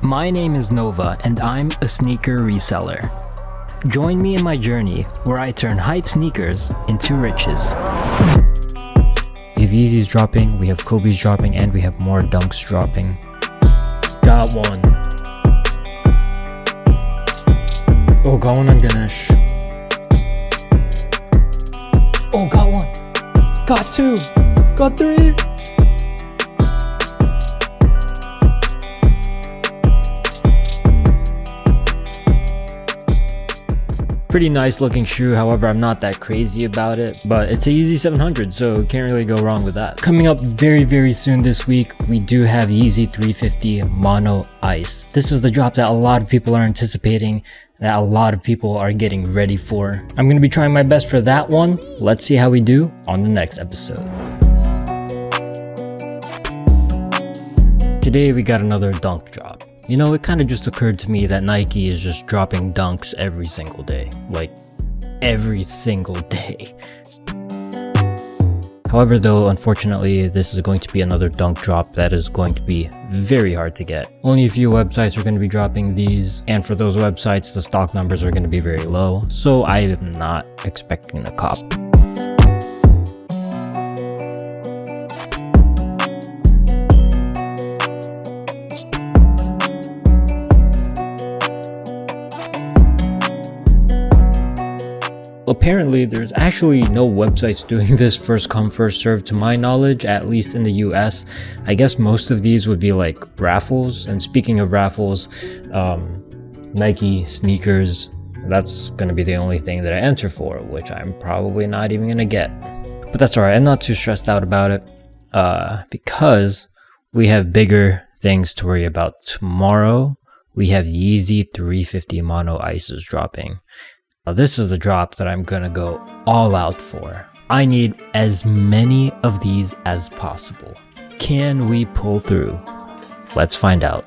My name is Nova and I'm a sneaker reseller. Join me in my journey where I turn hype sneakers into riches. We have Yeezys dropping, we have Kobe's dropping, and we have more Dunks dropping. Got one. Oh, got one on Ganesh. Oh, got one. Got two. Got three. Pretty nice looking shoe, however I'm not that crazy about it, but it's a Yeezy 700, so can't really go wrong with that. Coming up very soon this week, we do have Yeezy 350 Mono Ice. This is the drop that a lot of people are anticipating, that a lot of people are getting ready for. I'm going to be trying my best for that one. Let's see how we do on the next episode. Today we got another dunk drop. You know, it kind of just occurred to me that Nike is just dropping dunks every single day. Like, every single day. However though, unfortunately, this is going to be another dunk drop that is going to be very hard to get. Only a few websites are going to be dropping these, and for those websites, the stock numbers are going to be very low, so I am not expecting a cop. Apparently, there's actually no websites doing this first come first serve to my knowledge, at least in the US. I guess most of these would be like raffles, and speaking of raffles, Nike sneakers, that's gonna be the only thing that I enter for, which I'm probably not even gonna get. But that's alright, I'm not too stressed out about it, because we have bigger things to worry about. Tomorrow, we have Yeezy 350 Mono Ices dropping. Now, this is the drop that I'm gonna go all out for. I need as many of these as possible. Can we pull through? Let's find out.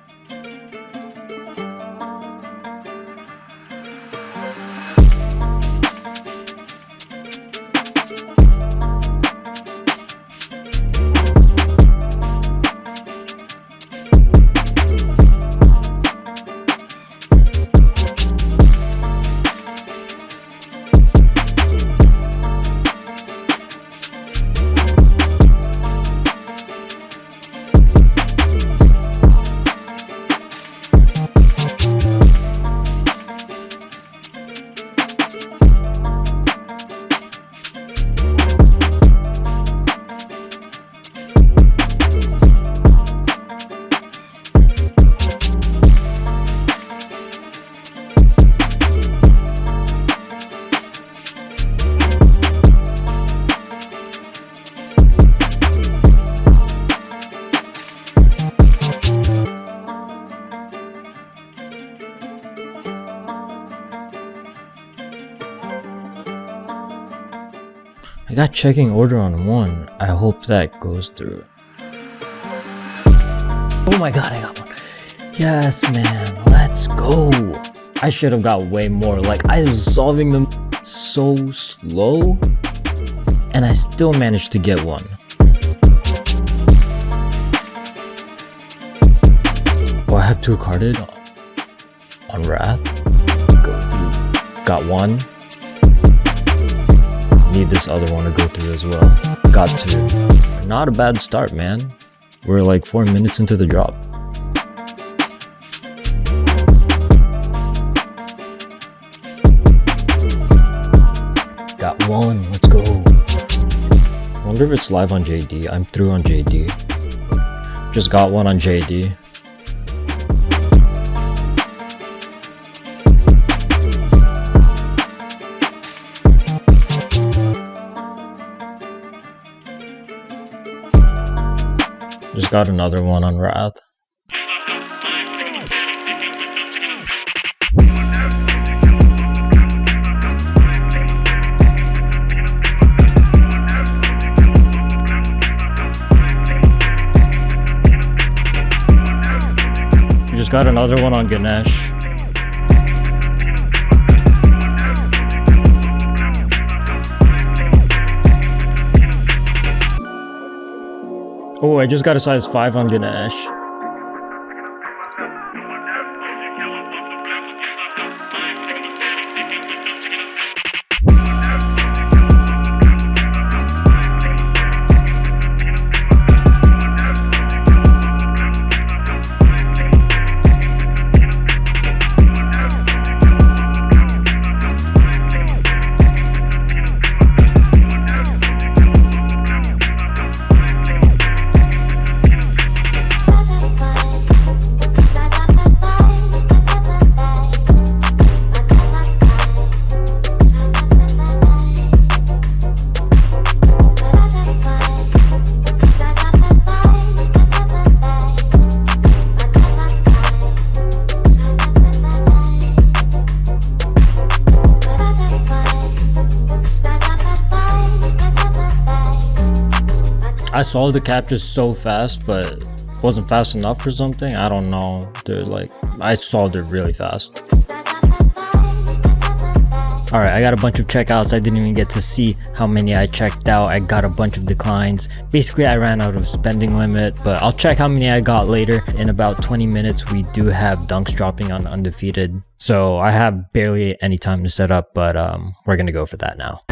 I got checking order on one. I hope that goes through. Oh my god, I got one. Yes, man. Let's go. I should have got way more. Like, I was solving them so slow, and I still managed to get one. Oh, I have two carded on Wrath. Go through. Got one. Need this other one to go through as well. Got two. Not a bad start, man. We're like 4 minutes into the drop. Got one. Let's go. I wonder if it's live on JD. I'm through on JD. Just got one on JD. Just got another one on Wrath. Just got another one on Ganesh. Oh, I just got a size 5 on Ganesh. saw the captures so fast, but wasn't fast enough or something. I don't know. They're like, I solved it really fast. Alright, I got a bunch of checkouts. I didn't even get to see how many I checked out. I got a bunch of declines. Basically, I ran out of spending limit, but I'll check how many I got later. In about 20 minutes, we do have dunks dropping on Undefeated. So I have barely any time to set up, but we're gonna go for that now.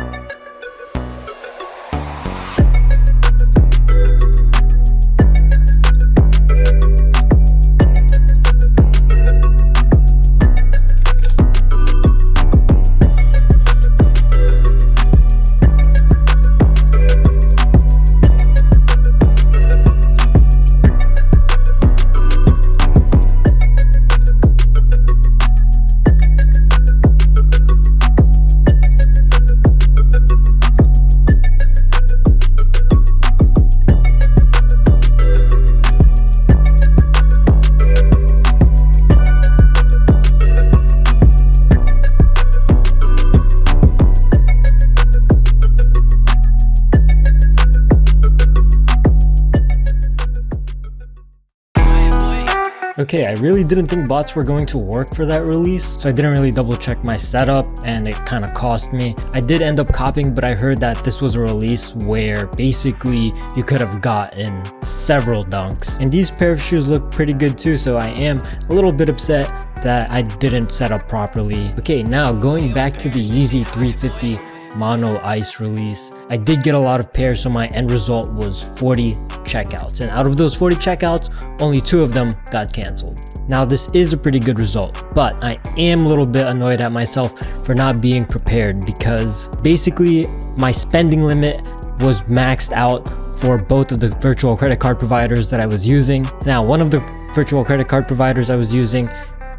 Okay, I really didn't think bots were going to work for that release, so I didn't really double check my setup and it kind of cost me. I did end up copying, but I heard that this was a release where basically you could have gotten several dunks. And these pair of shoes look pretty good too, so I am a little bit upset that I didn't set up properly. Okay, now going back to the Yeezy 350 Mono Ice release, I did get a lot of pairs, so my end result was 40 checkouts, and out of those 40 checkouts, only 2 of them got canceled. Now this is a pretty good result, but I am a little bit annoyed at myself for not being prepared, because basically my spending limit was maxed out for both of the virtual credit card providers that I was using. Now one of the virtual credit card providers I was using,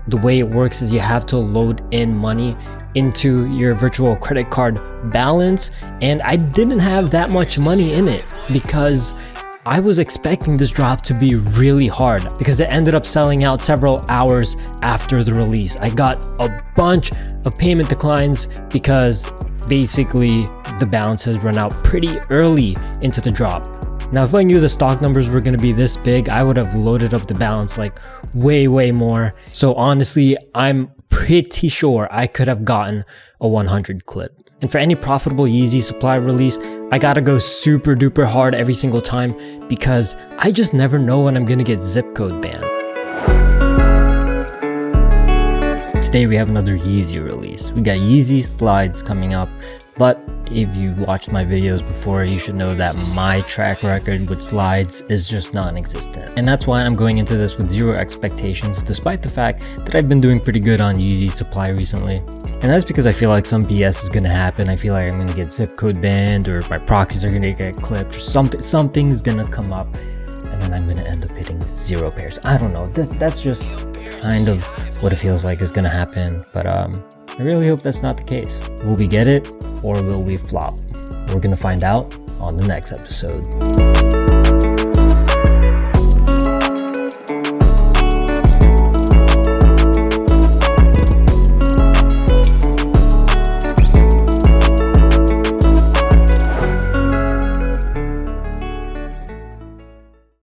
the way it works is you have to load in money into your virtual credit card balance, and I didn't have that much money in it because I was expecting this drop to be really hard, because it ended up selling out several hours after the release. I got a bunch of payment declines because basically the balance has run out pretty early into the drop. Now, if I knew the stock numbers were going to be this big, I would have loaded up the balance like way more. So honestly, I'm pretty sure I could have gotten a 100 clip. And for any profitable Yeezy supply release, I gotta go super duper hard every single time, because I just never know when I'm gonna get zip code banned. Today we have another Yeezy release. We got Yeezy slides coming up, but if you watched my videos before, you should know that my track record with slides is just non-existent. And that's why I'm going into this with zero expectations, despite the fact that I've been doing pretty good on Yeezy supply recently. And that's because I feel like some BS is gonna happen. I feel like I'm gonna get zip code banned, or my proxies are gonna get clipped, or something's gonna come up, and then I'm gonna end up hitting 0 pairs. I don't know, that's just kind of what it feels like is gonna happen, but I really hope that's not the case. Will we get it, or will we flop? We're gonna find out on the next episode.